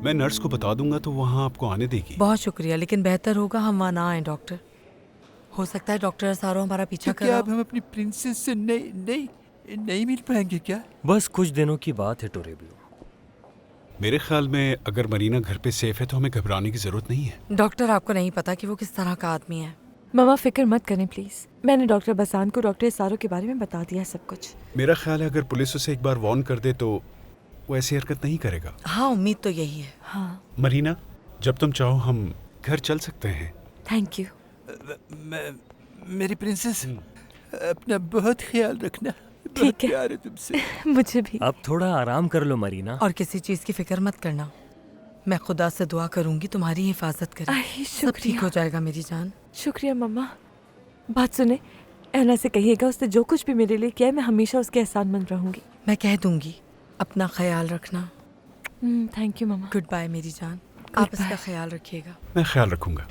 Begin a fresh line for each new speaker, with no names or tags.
मैं नर्स को बता दूंगा तो वहाँ आपको आने देगी।
बहुत शुक्रिया, लेकिन बेहतर होगा हम वहाँ ना आए डॉक्टर। हो सकता है डॉक्टर सारो हमारा पीछा
तो
कर
क्या
रहा
अब हम अपनी प्रिंसेस से नहीं मिल पाएंगे क्या?
बस कुछ दिनों की बात है टोरेबियो।
मेरे ख्याल में अगर मरीना घर पे सेफ है तो हमें घबराने की जरूरत नहीं है।
डॉक्टर आपको नहीं पता कि वो किस तरह का आदमी है।
मामा फिक्र मत करें प्लीज। मैंने डॉक्टर बसान को डॉक्टर सारो के बारे में बता दिया सब कुछ।
मेरा ख्याल है अगर पुलिस उसे एक बार वार्न कर दे तो वो ऐसी हरकत नहीं करेगा।
हाँ, उम्मीद तो यही है।
हाँ
मरीना, जब तुम चाहो हम घर चल सकते हैं।
Thank you.
मेरी प्रिंसेस, अपना बहुत ख्याल रखना।
ठीक है।
प्यार है तुमसे।
मुझे भी।
अब थोड़ा आराम कर लो मरीना।
और किसी चीज की फिक्र मत करना। मैं खुदा से दुआ करूंगी तुम्हारी हिफाजत करे। सब ठीक हो जाएगा मेरी जान।
शुक्रिया मम्मा। बात सुने, ऐना से कहिएगा उसने जो कुछ भी मेरे लिए किया है मैं हमेशा उसके एहसानमंद रहूंगी।
मैं कह दूंगी। अपना ख्याल रखना।
थैंक यू मम्मा।
गुड बाय मेरी जान। आप इसका ख्याल रखिएगा।
मैं ख्याल रखूंगा।